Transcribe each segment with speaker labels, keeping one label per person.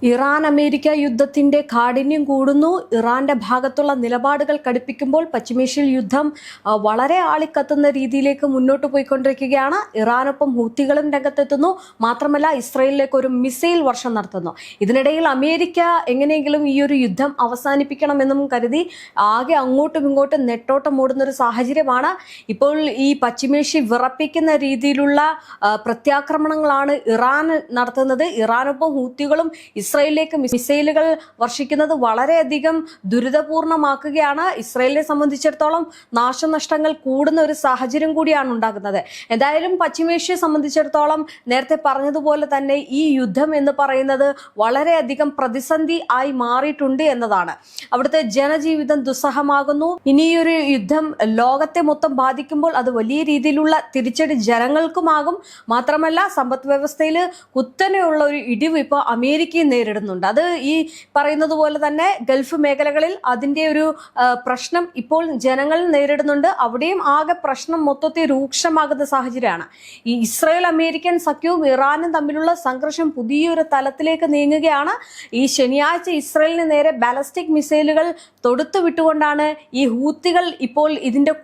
Speaker 1: Iran America യുദ്ധത്തിന്റെ കാഠിന്യം കൂടുന്നു. ഇറാന്റെ ഭാഗത്തുള്ള നിലപാടുകൾ കടുപ്പിക്കുമ്പോൾ പശ്ചിമേഷ്യയിൽ യുദ്ധം വളരെ ആളിക്കത്തുന്ന രീതിയിലേക്ക് മുന്നോട്ട് പോയിക്കൊണ്ടിരിക്കുകയാണ്. ഇറാനൊപ്പം ഹൂത്തികളും രംഗത്തെത്തുന്നു. മാത്രമല്ല ഇസ്രയേലിലേക്ക് ഒരു മിസൈൽ വർഷം നടത്തുന്നു. ഇതിനിടയിൽ അമേരിക്ക എങ്ങനെയെങ്കിലും ഈ ഒരു യുദ്ധം അവസാനിപ്പിക്കണമെന്നും കരുതി ആകെ അങ്ങോട്ടും ഇങ്ങോട്ടും നെട്ടോട്ടം ഓടുന്ന ഒരു സാഹചര്യമാണ്. ഇപ്പോൾ ഈ പശ്ചിമേഷ്യ വിറപ്പിക്കുന്ന രീതിയിലുള്ള പ്രത്യാക്രമണങ്ങളാണ് ഇറാൻ നടത്തുന്നത്. ഇറാനൊപ്പം ഹൂത്തികളും ഇസ്രയേലിലേക്ക് മിസൈലുകൾ വർഷിക്കുന്നത് വളരെയധികം ദുരിതപൂർണമാക്കുകയാണ്. ഇസ്രയേലിനെ സംബന്ധിച്ചിടത്തോളം നാശനഷ്ടങ്ങൾ കൂടുന്ന ഒരു സാഹചര്യം കൂടിയാണ് ഉണ്ടാകുന്നത്. എന്തായാലും പശ്ചിമേഷ്യയെ സംബന്ധിച്ചിടത്തോളം നേരത്തെ പറഞ്ഞതുപോലെ തന്നെ ഈ യുദ്ധം എന്ന് പറയുന്നത് വളരെയധികം പ്രതിസന്ധി ആയി മാറിയിട്ടുണ്ട് എന്നതാണ്. അവിടുത്തെ ജനജീവിതം ദുസ്സഹമാകുന്നു. ഇനിയൊരു യുദ്ധം ലോകത്തെ മൊത്തം ബാധിക്കുമ്പോൾ അത് വലിയ രീതിയിലുള്ള തിരിച്ചടി ജനങ്ങൾക്കുമാകും. മാത്രമല്ല സമ്പദ് വ്യവസ്ഥയിൽ കുത്തനെയുള്ള ഒരു ഇടിവ് ഇപ്പോൾ അമേരിക്കയും നേരിടുന്നുണ്ട്. അത് ഈ പറയുന്നത് പോലെ തന്നെ ഗൾഫ് മേഖലകളിൽ അതിന്റെ ഒരു പ്രശ്നം ഇപ്പോൾ ജനങ്ങൾ നേരിടുന്നുണ്ട്. അവിടെയും ആകെ പ്രശ്നം മൊത്തത്തിൽ രൂക്ഷമാകുന്ന സാഹചര്യമാണ്. ഈ ഇസ്രായേൽ അമേരിക്കൻ സഖ്യവും ഇറാനും തമ്മിലുള്ള സംഘർഷം പുതിയൊരു തലത്തിലേക്ക് നീങ്ങുകയാണ്. ഈ ശനിയാഴ്ച ഇസ്രായേലിന് നേരെ ബാലിസ്റ്റിക് മിസൈലുകൾ തൊടുത്തു വിട്ടുകൊണ്ടാണ് ഈ ഹൂത്തികൾ ഇപ്പോൾ ഇതിന്റെ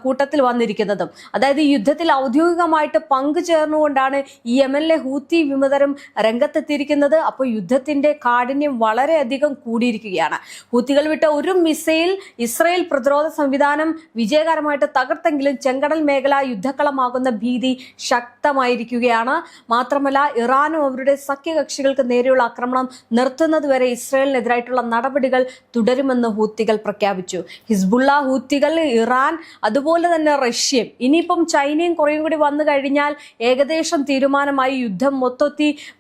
Speaker 1: കൂട്ടത്തിൽ വന്നിരിക്കുന്നതും. അതായത് ഈ യുദ്ധത്തിൽ ഔദ്യോഗികമായിട്ട് പങ്കുചേർന്നുകൊണ്ടാണ് ഈ യമനിലെ ഹൂത്തി വിമതരും രംഗത്തെത്തിയിരിക്കുന്നത്. അപ്പോൾ യുദ്ധത്തിന്റെ കാഠിന്യം വളരെയധികം കൂടിയിരിക്കുകയാണ്. ഹൂത്തികൾ വിട്ട ഒരു മിസൈൽ ഇസ്രായേൽ പ്രതിരോധ സംവിധാനം വിജയകരമായിട്ട് തകർത്തെങ്കിലും ചെങ്കടൽ മേഖല യുദ്ധക്കളമാകുന്ന ഭീതി ശക്തമായിരിക്കുകയാണ്. മാത്രമല്ല ഇറാനും അവരുടെ സഖ്യകക്ഷികൾക്ക് നേരെയുള്ള ആക്രമണം നിർത്തുന്നതുവരെ ഇസ്രായേലിനെതിരായിട്ടുള്ള നടപടികൾ തുടരുമെന്ന് ഹൂത്തികൾ പ്രഖ്യാപിച്ചു. ഹിസ്ബുള്ള, ഹൂത്തികൾ, ഇറാൻ, അതുപോലെ തന്നെ റഷ്യയും ഇനിയിപ്പം ചൈനയും കുറേയും കൂടി വന്നു കഴിഞ്ഞാൽ ഏകദേശം തീരുമാനമായി യുദ്ധം മൊത്തത്തിൽ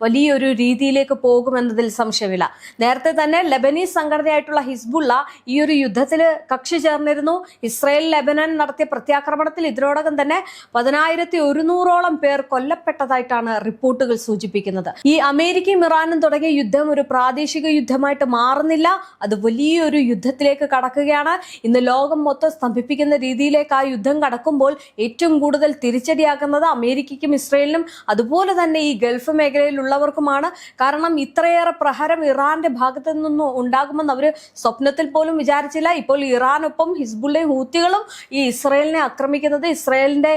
Speaker 1: വലിയൊരു രീതിയിലേക്ക് പോകുമെന്നതിൽ സംശയമില്ല. നേരത്തെ തന്നെ ലെബനീസ് സംഘടനയായിട്ടുള്ള ഹിസ്ബുള്ള ഈ ഒരു യുദ്ധത്തിൽ കക്ഷി ചേർന്നിരുന്നു. ഇസ്രായേൽ ലെബനൻ നടത്തിയ പ്രത്യാക്രമണത്തിൽ ഇതിനോടകം തന്നെ 10,100ഓളം പേർ കൊല്ലപ്പെട്ടതായിട്ടാണ് റിപ്പോർട്ടുകൾ സൂചിപ്പിക്കുന്നത്. ഈ അമേരിക്കയും ഇറാനും തുടങ്ങിയ യുദ്ധം ഒരു പ്രാദേശിക യുദ്ധമായിട്ട് മാറുന്നില്ല. അത് വലിയൊരു യുദ്ധത്തിലേക്ക് കടക്കുകയാണ്. ഇന്ന് ലോകം മൊത്തം സ്തംഭിപ്പിക്കുന്ന രീതിയിലേക്ക് ആ യുദ്ധം കടക്കുമ്പോൾ ഏറ്റവും കൂടുതൽ തിരിച്ചടിയാക്കുന്നത് അമേരിക്കയ്ക്കും ഇസ്രായേലിനും അതുപോലെ തന്നെ ഈ ഗൾഫ് മേഖലയിലുള്ളവർക്കുമാണ്. കാരണം ഇത്രയേറെ പ്രഹരം ഇറാന്റെ ഭാഗത്തു നിന്നും ഉണ്ടാകുമെന്ന് അവർ സ്വപ്നത്തിൽ പോലും വിചാരിച്ചില്ല. ഇപ്പോൾ ഇറാനൊപ്പം ഹിസ്ബുള്ളയും ഹൂത്തികളും ഈ ഇസ്രായേലിനെ ആക്രമിക്കുന്നത് ഇസ്രായേലിന്റെ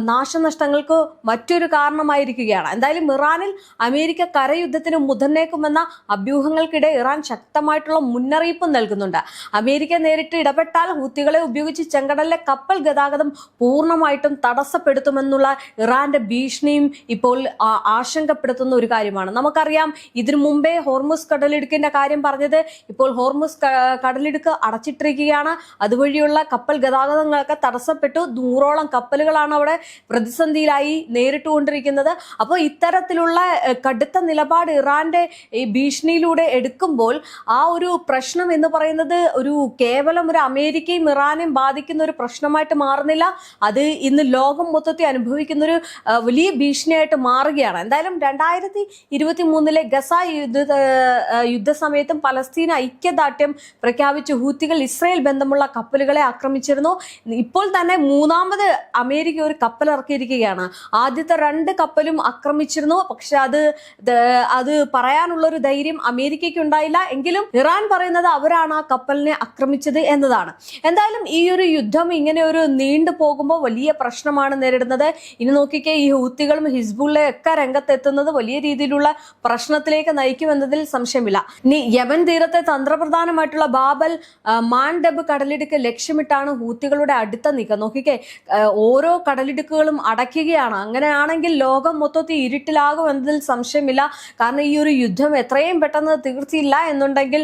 Speaker 1: നാശനഷ്ടങ്ങൾക്ക് മറ്റൊരു കാരണമായിരിക്കുകയാണ്. എന്തായാലും ഇറാനിൽ അമേരിക്ക കരയുദ്ധത്തിന് മുതിർന്നേക്കുമെന്ന അഭ്യൂഹങ്ങൾക്കിടെ ഇറാൻ ശക്തമായിട്ടുള്ള മുന്നറിയിപ്പ് നൽകുന്നുണ്ട്. അമേരിക്ക നേരിട്ട് ഇടപെട്ടാൽ ഹൂത്തികളെ ഉപയോഗിച്ച് ചെങ്കടലിലെ കപ്പൽ ഗതാഗതം പൂർണ്ണമായിട്ടും തടസ്സപ്പെടുത്തുമെന്നുള്ള ഇറാന്റെ ഭീഷണിയും ഇപ്പോൾ ആശങ്കപ്പെടുത്തുന്ന ഒരു കാര്യമാണ്. നമുക്കറിയാം ഇതിനു മുമ്പേ ഹോർമുസ് കടലിടുക്കിന്റെ കാര്യം പറഞ്ഞത്. ഇപ്പോൾ ഹോർമുസ് കടലിടുക്ക് അടച്ചിട്ടിരിക്കുകയാണ്. അതുവഴിയുള്ള കപ്പൽ ഗതാഗതങ്ങളൊക്കെ തടസ്സപ്പെട്ടു. 100ഓളം കപ്പലുകളാണ് അവിടെ പ്രതിസന്ധിയിലായി നേരിട്ടുകൊണ്ടിരിക്കുന്നത്. അപ്പോൾ ഇത്തരത്തിലുള്ള കടുത്ത നിലപാട് ഇറാന്റെ ഈ ഭീഷണിയിലൂടെ എടുക്കുമ്പോൾ ആ ഒരു പ്രശ്നം എന്ന് പറയുന്നത് ഒരു കേവലം ഒരു അമേരിക്കയും ഇറാനെയും ബാധിക്കുന്ന ഒരു പ്രശ്നമായിട്ട് മാറുന്നില്ല. അത് ഇന്ന് ലോകം മൊത്തത്തിൽ അനുഭവിക്കുന്ന ഒരു വലിയ ഭീഷണിയായിട്ട് മാറുകയാണ്. എന്തായാലും 2023 ഗസ യുദ്ധസമയത്തും പലസ്തീൻ ഐക്യദാർഢ്യം പ്രഖ്യാപിച്ച ഹൂത്തികൾ ഇസ്രായേൽ ബന്ധമുള്ള കപ്പലുകളെ ആക്രമിച്ചിരുന്നു. ഇപ്പോൾ തന്നെ മൂന്നാമത് അമേരിക്ക ഒരു കപ്പൽ ഇറക്കിയിരിക്കുകയാണ്. ആദ്യത്തെ 2 കപ്പലും ആക്രമിച്ചിരുന്നു. പക്ഷെ അത് പറയാനുള്ള ഒരു ധൈര്യം അമേരിക്കയ്ക്ക് ഉണ്ടായില്ല. എങ്കിലും ഇറാൻ പറയുന്നത് അവരാണ് ആ കപ്പലിനെ ആക്രമിച്ചത് എന്നതാണ്. എന്തായാലും ഈ ഒരു യുദ്ധം ഇങ്ങനെ ഒരു നീണ്ടു പോകുമ്പോൾ വലിയ പ്രശ്നമാണ് നേരിടുന്നത്. ഇനി നോക്കിക്കേ, ഈ ഹൂത്തികളും ഹിസ്ബുള്ളയും ഒക്കെ രംഗത്തെത്തുന്നത് വലിയ രീതിയിലുള്ള പ്രശ്നത്തിലേക്ക് നയിക്കുമെന്നതിൽ സംശയമില്ല. ഇനി യമൻ തീരത്തെ തന്ത്രപ്രധാനമായിട്ടുള്ള ബാബൽ മാൻഡബ് കടലിടുക്ക് ലക്ഷ്യമിട്ടാണ് ഹൂത്തികളുടെ അടുത്ത നീക്കം. നോക്കിക്കേ, ഓരോ കടലിടുക്കുകളും അടയ്ക്കുകയാണ്. അങ്ങനെയാണെങ്കിൽ ലോകം മൊത്തത്തിൽ ഇരുട്ടിലാകും എന്നതിൽ സംശയമില്ല. കാരണം ഈ ഒരു യുദ്ധം എത്രയും പെട്ടെന്ന് തീർച്ചയില്ല എന്നുണ്ടെങ്കിൽ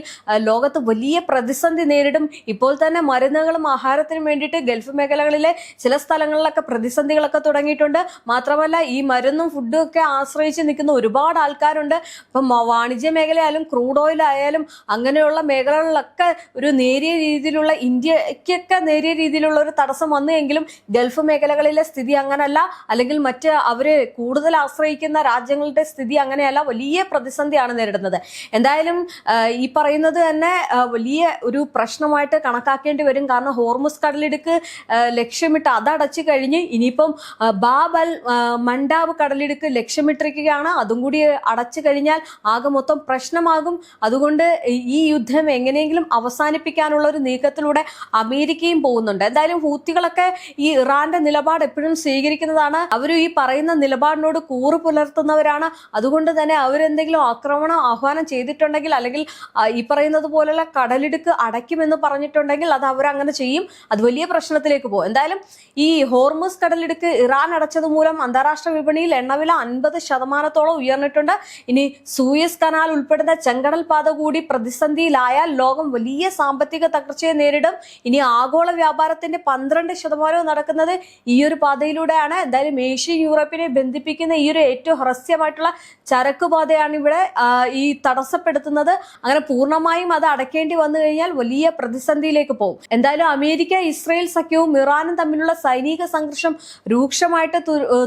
Speaker 1: ലോകത്ത് വലിയ പ്രതിസന്ധി നേരിടും. ഇപ്പോൾ തന്നെ മരുന്നുകളും ആഹാരത്തിനും വേണ്ടിയിട്ട് ഗൾഫ് മേഖലകളിലെ ചില സ്ഥലങ്ങളിലൊക്കെ പ്രതിസന്ധികളൊക്കെ തുടങ്ങിയിട്ടുണ്ട്. മാത്രമല്ല ഈ മരുന്നും ഫുഡും ഒക്കെ ആശ്രയിച്ച് നിൽക്കുന്ന ഒരുപാട് ആൾക്കാരുണ്ട്. ഇപ്പം വാണിജ്യ മേഖലയായാലും ക്രൂഡ് ഓയിൽ ആയാലും അങ്ങനെയുള്ള മേഖലകളിലൊക്കെ ഒരു നേരിയ രീതിയിലുള്ള ഇന്ത്യക്കൊക്കെ നേരിയ രീതിയിലുള്ള ഒരു തടസ്സം വന്നുവെങ്കിലും ഗൾഫ് മേഖലകളിലെ സ്ഥിതി അങ്ങനല്ല. അല്ലെങ്കിൽ മറ്റ് അവര് കൂടുതൽ ആശ്രയിക്കുന്ന രാജ്യങ്ങളുടെ സ്ഥിതി അങ്ങനെയല്ല. വലിയ പ്രതിസന്ധിയാണ് നേരിടുന്നത്. എന്തായാലും ഈ പറയുന്നത് തന്നെ വലിയ ഒരു പ്രശ്നമായിട്ട് കണക്കാക്കേണ്ടി വരും. കാരണം ഹോർമുസ് കടലിടുക്ക് ലക്ഷ്യമിട്ട് അതടച്ചു കഴിഞ്ഞ് ഇനിയിപ്പം ബാബ് അൽ മണ്ടാബ് കടലിടുക്ക് ലക്ഷ്യമിട്ടിരിക്കുകയാണ്. അതും കൂടി അടച്ചു കഴിഞ്ഞാൽ ആകെ മൊത്തം പ്രശ്നമാകും. അതുകൊണ്ട് ഈ യുദ്ധം എങ്ങനെയെങ്കിലും അവസാനിപ്പിക്കാനുള്ള ഒരു നീക്കത്തിലൂടെ അമേരിക്കയും പോകുന്നുണ്ട്. എന്തായാലും ഹൂത്തികളൊക്കെ ഈ ഇറാന്റെ നിലപാട് എപ്പോഴും സ്വീകരിക്കുന്നതാണ്. അവർ ഈ പറയുന്ന നിലപാടിനോട് കൂറ് പുലർത്തുന്നവരാണ്. അതുകൊണ്ട് തന്നെ അവരെന്തെങ്കിലും ആക്രമണം ആഹ്വാനം ചെയ്തിട്ടുണ്ടെങ്കിൽ, അല്ലെങ്കിൽ ഈ പറയുന്നത് പോലുള്ള കടലിടുക്ക് അടയ്ക്കുമെന്ന് പറഞ്ഞിട്ടുണ്ടെങ്കിൽ അത് അവരങ്ങനെ ചെയ്യും. അത് വലിയ പ്രശ്നത്തിലേക്ക് പോകും. എന്തായാലും ഈ ഹോർമുസ് കടലിടുക്ക് ഇറാൻ അടച്ചത് മൂലം അന്താരാഷ്ട്ര വിപണിയിൽ എണ്ണവില 50% ഉയർന്നിട്ടുണ്ട്. ഇനി സൂയസ് കനാൽ ഉൾപ്പെടുന്ന ചെങ്കടൽ പാത കൂടി പ്രതിസന്ധിയിലായാൽ ലോകം വലിയ സാമ്പത്തിക തകർച്ചയെ നേരിടും. ഇനി ആഗോള വ്യാപാരത്തിന്റെ 12% നടക്കുന്നത് ഈ ഒരു പാതയിലൂടെയാണ്. എന്തായാലും ഏഷ്യയും യൂറോപ്പിനെ ബന്ധിപ്പിക്കുന്ന ഈ ഒരു ഏറ്റവും ഹ്രസ്വമായിട്ടുള്ള ചരക്ക് പാതയാണ് ഇവിടെ ഈ തടസ്സപ്പെടുത്തുന്നത്. അങ്ങനെ പൂർണ്ണമായും അത് അടയ്ക്കേണ്ടി വന്നു കഴിഞ്ഞാൽ വലിയ പ്രതിസന്ധിയിലേക്ക് പോകും. എന്തായാലും അമേരിക്ക, ഇസ്രയേൽ സഖ്യവും ഇറാനും തമ്മിലുള്ള സൈനിക സംഘർഷം രൂക്ഷമായിട്ട്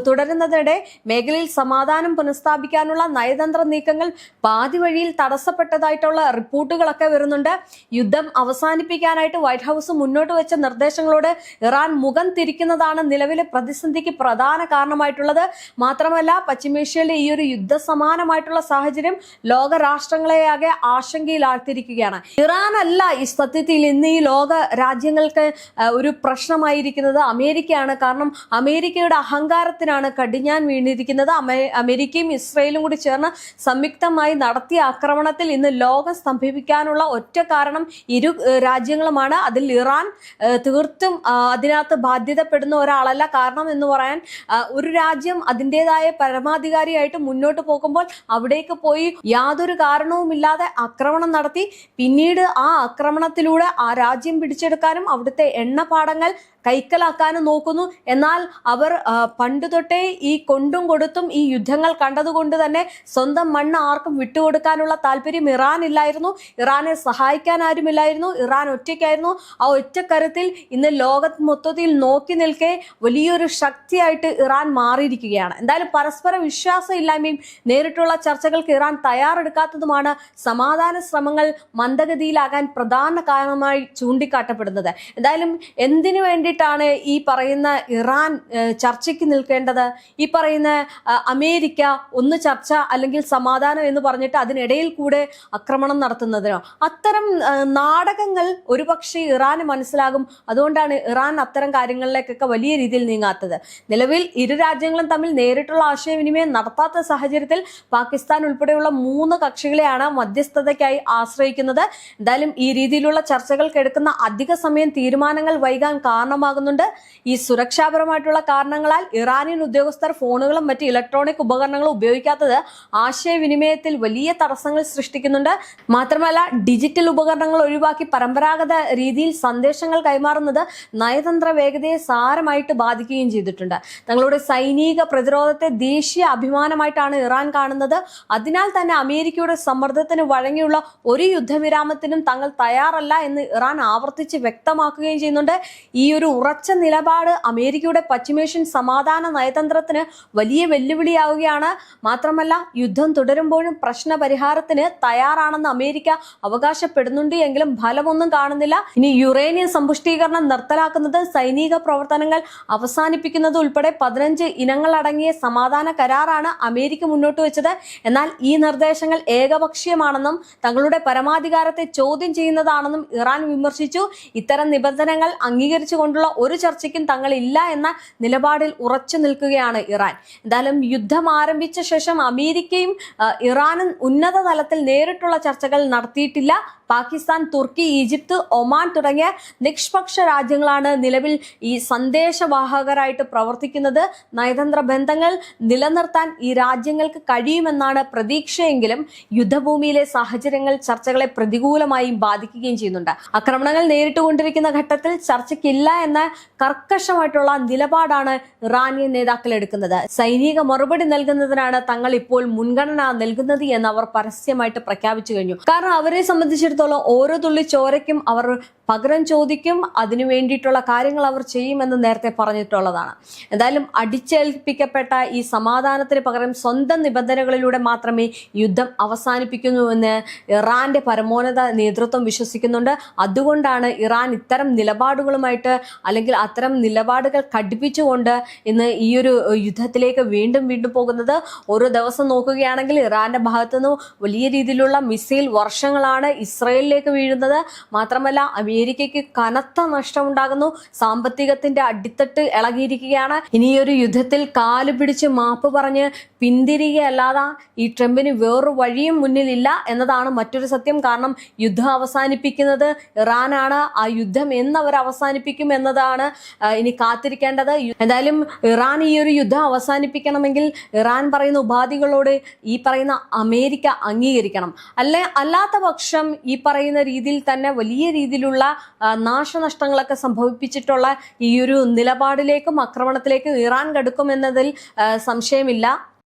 Speaker 1: തുടരുന്നതിനിടെ മേഖലയിൽ സമാധാനം പുനഃസ്ഥാപിക്കാനുള്ള നയതന്ത്ര നീക്കങ്ങൾ പാതി വഴിയിൽ തടസ്സപ്പെട്ടതായിട്ടുള്ള റിപ്പോർട്ടുകളൊക്കെ വരുന്നുണ്ട്. യുദ്ധം അവസാനിപ്പിക്കാനായിട്ട് വൈറ്റ് ഹൗസ് മുന്നോട്ട് വെച്ച നിർദ്ദേശങ്ങളോട് ഇറാൻ മുഖം തിരിക്കുന്നതാണ് നിലവിലെ പ്രതിസന്ധിക്ക് പ്രധാന കാരണമായിട്ടുള്ളത്. മാത്രമല്ല, പശ്ചിമേഷ്യയിലെ ഈ ഒരു യുദ്ധസമാനമായിട്ടുള്ള സാഹചര്യം ലോക രാഷ്ട്രങ്ങളെയാകെ ആശങ്കയിലാഴ്ത്തിയിരിക്കുകയാണ്. ഇറാൻ അല്ല ഈ സത്യത്തിൽ ഇന്ന് ഈ ലോക രാജ്യങ്ങൾക്ക് ഒരു പ്രശ്നമായിരിക്കുന്നത് അമേരിക്കയാണ്. കാരണം അമേരിക്കയുടെ അഹങ്കാരത്തിനാണ് കടിഞ്ഞാൻ വീണിരിക്കുന്നത്. അമേരിക്കയും ഇസ്രയേലും കൂടി ചേർന്ന് സംയുക്തമായി നടത്തിയ ആക്രമണത്തിൽ ഇന്ന് ലോകം സ്തംഭിപ്പിക്കാനുള്ള ഒറ്റ കാരണം ഇരു രാജ്യങ്ങളുമാണ്. അതിൽ ഇറാൻ തീർത്തും അതിനകത്ത് ബാധ്യതപ്പെടുന്ന ഒരാളല്ല. കാരണം എന്ന് പറയാൻ, ഒരു രാജ്യം അതിൻ്റെതായ പരമാധികാരിയായിട്ട് മുന്നോട്ട് പോകുമ്പോൾ അവിടേക്ക് പോയി യാതൊരു കാരണവുമില്ലാതെ ആക്രമണം നടത്തി പിന്നീട് ആ ആക്രമണത്തിലൂടെ ആ രാജ്യം പിടിച്ചെടുക്കാനും അവിടുത്തെ എണ്ണപ്പാടങ്ങൾ കൈക്കലാക്കാനും നോക്കുന്നു. എന്നാൽ അവർ പണ്ട് തൊട്ടേ ഈ കൊണ്ടും കൊടുത്തും ഈ യുദ്ധങ്ങൾ കണ്ടതുകൊണ്ട് തന്നെ സ്വന്തം മണ്ണ് ആർക്കും വിട്ടുകൊടുക്കാനുള്ള താല്പര്യം ഇറാനില്ലായിരുന്നു. ഇറാനെ സഹായിക്കാൻ ആരുമില്ലായിരുന്നു. ഇറാൻ ഒറ്റയ്ക്കായിരുന്നു. ആ ഒറ്റക്കരുത്തിൽ ഇന്ന് ലോകത്ത് മൊത്തത്തിൽ നോക്കി നിൽക്കെ വലിയൊരു ശക്തിയായിട്ട് ഇറാൻ മാറിയിരിക്കുകയാണ്. എന്തായാലും പരസ്പര വിശ്വാസമില്ലായ്മയും നേരിട്ടുള്ള ചർച്ചകൾക്ക് ഇറാൻ തയ്യാറെടുക്കാത്തതുമാണ് സമാധാന ശ്രമങ്ങൾ മന്ദഗതിയിലാകാൻ പ്രധാന കാരണമായി ചൂണ്ടിക്കാട്ടപ്പെടുന്നത്. എന്തായാലും എന്തിനു വേണ്ടിയിട്ടാണ് ഈ പറയുന്ന ഇറാൻ ചർച്ചയ്ക്ക് നിൽക്കേണ്ടത്? ഈ പറയുന്ന അമേരിക്ക ഒന്ന് ചർച്ച അല്ലെങ്കിൽ സമാധാനം എന്ന് പറഞ്ഞിട്ട് അതിനിടയിൽ കൂടെ ആക്രമണം നടത്തുന്നതിനോ? അത്തരം നാടകങ്ങൾ ഒരുപക്ഷെ ഇറാന് മനസ്സിലാകും. അതുകൊണ്ടാണ് ഇറാൻ അത്തരം കാര്യങ്ങളിലേക്കൊക്കെ വലിയ രീതിയിൽ നീങ്ങാത്തത്. നിലവിൽ ഇരു രാജ്യങ്ങളും തമ്മിൽ നേരിട്ടുള്ള ആശയവിനിമയം നടത്താത്ത സാഹചര്യത്തിൽ പാകിസ്ഥാൻ ഉൾപ്പെടെയുള്ള 3 കക്ഷികളെയാണ് മധ്യസ്ഥതയ്ക്കായി ആശ്രയിക്കുന്നത്. എന്തായാലും ഈ രീതിയിലുള്ള ചർച്ചകൾക്ക് എടുക്കുന്ന അധിക സമയം തീരുമാനങ്ങൾ വൈകാൻ കാരണമാകുന്നുണ്ട്. ഈ സുരക്ഷാപരമായിട്ടുള്ള കാരണങ്ങളാൽ ഇറാനിയൻ ഉദ്യോഗസ്ഥർ ഫോണുകളും മറ്റ് ഇലക്ട്രോണിക് ഉപകരണങ്ങളും ഉപയോഗിക്കാത്തത് ആശയവിനിമയത്തിൽ വലിയ തടസ്സങ്ങൾ സൃഷ്ടിക്കുന്നുണ്ട്. മാത്രമല്ല, ഡിജിറ്റൽ ഉപകരണങ്ങൾ ഒഴിവാക്കി പരമ്പരാഗത രീതിയിൽ സന്ദേശങ്ങൾ കൈമാറുന്നത് നയതന്ത്ര വേഗതയെ സാരമായിട്ട് ബാധിക്കുകയും ചെയ്തിട്ടുണ്ട്. തങ്ങളുടെ സൈനിക പ്രതിരോധത്തെ ദേശീയ അഭിമാനമായിട്ടാണ് ഇറാൻ കാണുന്നത്. അതിനാൽ തന്നെ അമേരിക്കയുടെ സമ്മർദ്ദത്തിന് വഴങ്ങിയുള്ള ഒരു യുദ്ധവിരാമത്തിനും തങ്ങൾ തയ്യാറല്ല എന്ന് ഇറാൻ ആവർത്തിച്ച് വ്യക്തമാക്കുകയും ചെയ്യുന്നുണ്ട്. ഈ ഒരു ഉറച്ച നിലപാട് അമേരിക്കയുടെ പശ്ചിമേഷ്യൻ സമാധാന നയതന്ത്രത്തിന് വലിയ വെല്ലുവിളിയാവുകയാണ്. മാത്രമല്ല, യുദ്ധം തുടരുമ്പോഴും പ്രശ്ന പരിഹാരത്തിന് തയ്യാറാണെന്ന് അമേരിക്ക അവകാശപ്പെടുന്നുണ്ട് എങ്കിലും ഫലമൊന്നും കാണുന്നില്ല. ഇനി യുറേനിയം സമ്പുഷ്ടീകരണം നിർത്തലാക്കുന്നത്, സൈനിക പ്രവർത്തനങ്ങൾ അവസാനിപ്പിക്കുന്നത് ഉൾപ്പെടെ 15 ഇനങ്ങളടങ്ങിയ സമാധാന കരാറാണ് അമേരിക്ക മുന്നോട്ട് വെച്ചത്. എന്നാൽ ഈ നിർദ്ദേശങ്ങൾ ഏകപക്ഷീയമാണെന്നും തങ്ങളുടെ പരമാധികാരത്തെ ചോദ്യം ചെയ്യുന്നതാണെന്നും ഇറാൻ വിമർശിച്ചു. ഇത്തരം നിബന്ധനകൾ അംഗീകരിച്ചുകൊണ്ടുള്ള ഒരു ചർച്ചയ്ക്കും തങ്ങളില്ല എന്ന നിലപാടിൽ ഉറച്ചു നിൽക്കുകയാണ് ഇറാൻ. എന്തായാലും യുദ്ധം ആരംഭിച്ച ശേഷം അമേരിക്കയും ഇറാനും ഉന്നത തലത്തിൽ നേരിട്ടുള്ള ചർച്ചകൾ നടത്തിയിട്ടില്ല. പാകിസ്ഥാൻ, തുർക്കി, ഈജിപ്ത്, ഒമാൻ തുടങ്ങിയ നിഷ്പക്ഷ രാജ്യങ്ങളാണ് നിലവിൽ ഈ സന്ദേശവാഹകരായിട്ട് പ്രവർത്തിക്കുന്നത്. നയതന്ത്ര ബന്ധങ്ങൾ നിലനിർത്താൻ ഈ രാജ്യങ്ങൾക്ക് കഴിയുമെന്നാണ് പ്രതീക്ഷയെങ്കിലും യുദ്ധഭൂമിയിലെ സാഹചര്യങ്ങൾ ചർച്ചകളെ പ്രതികൂലമായും ബാധിക്കുകയും ചെയ്യുന്നുണ്ട്. ആക്രമണങ്ങൾ നേരിട്ടുകൊണ്ടിരിക്കുന്ന ഘട്ടത്തിൽ ചർച്ചയ്ക്കില്ല എന്ന കർക്കശമായിട്ടുള്ള നിലപാടാണ് ഇറാനിയൻ നേതാക്കൾ എടുക്കുന്നത്. സൈനിക മറുപടി നൽകുന്നതിനാണ് തങ്ങൾ ഇപ്പോൾ മുൻഗണന നൽകുന്നത് എന്ന് അവർ പരസ്യമായിട്ട് പ്രഖ്യാപിച്ചു കഴിഞ്ഞു. കാരണം അവരെ സംബന്ധിച്ചിടത്തോളം ഓരോ തുള്ളി ചോരയ്ക്കും അവർ പകരം ചോദിക്കും. അതിനു വേണ്ടിയിട്ടുള്ള കാര്യങ്ങൾ അവർ ചെയ്യുമെന്ന് നേരത്തെ പറഞ്ഞിട്ടുള്ളതാണ്. എന്തായാലും അടിച്ചേൽപ്പിക്കപ്പെട്ട ഈ സമാധാനത്തിന് പകരം സ്വന്തം നിബന്ധനകളിലൂടെ മാത്രമേ യുദ്ധം അവസാനിപ്പിക്കുന്നുവെന്ന് ഇറാന്റെ പരമോന്നത നേതൃത്വം വിശ്വസിക്കുന്നുണ്ട്. അതുകൊണ്ടാണ് ഇറാൻ ഇത്തരം നിലപാടുകളുമായിട്ട് അല്ലെങ്കിൽ അത്തരം നിലപാടുകൾ കടുപ്പിച്ചുകൊണ്ട് ഇന്ന് ഈ ഒരു യുദ്ധത്തിലേക്ക് വീണ്ടും പോകുന്നത്. ഓരോ ദിവസം നോക്കുകയാണെങ്കിൽ ഇറാന്റെ ഭാഗത്തുനിന്ന് വലിയ രീതിയിലുള്ള മിസൈൽ വർഷങ്ങളാണ് ഇസ്രയേലിലേക്ക് വീഴുന്നത്. മാത്രമല്ല അമേരിക്കയ്ക്ക് കനത്ത നഷ്ടമുണ്ടാകുന്നു. സാമ്പത്തികത്തിന്റെ അടിത്തട്ട് ഇളകിയിരിക്കുകയാണ്. ഇനിയൊരു യുദ്ധത്തിൽ കാല് പിടിച്ച് മാപ്പ് പറഞ്ഞ് പിന്തിരികയല്ലാതെ ഈ ട്രംപിന് വേറൊരു വഴിയും മുന്നിലില്ല എന്നതാണ് മറ്റൊരു സത്യം. കാരണം യുദ്ധം അവസാനിപ്പിക്കുന്നത് ഇറാനാണ്. ആ യുദ്ധം എന്നവർ അവസാനിപ്പിക്കും എന്നതാണ് ഇനി കാത്തിരിക്കേണ്ടത്. എന്തായാലും ഇറാൻ ഈ ഒരു യുദ്ധം അവസാനിപ്പിക്കണമെങ്കിൽ ഇറാൻ പറയുന്ന ഉപാധികളോട് ഈ പറയുന്ന അമേരിക്ക അംഗീകരിക്കണം. അല്ലാത്ത പക്ഷം ഈ പറയുന്ന രീതിയിൽ തന്നെ വലിയ രീതിയിലുള്ള നാശനഷ്ടങ്ങളൊക്കെ സംഭവിപ്പിച്ചിട്ടുള്ള ഈ ഒരു നിലപാടിലേക്കും ആക്രമണത്തിലേക്കും ഇറാൻ കടുക്കും എന്നതിൽ സംശയമില്ല.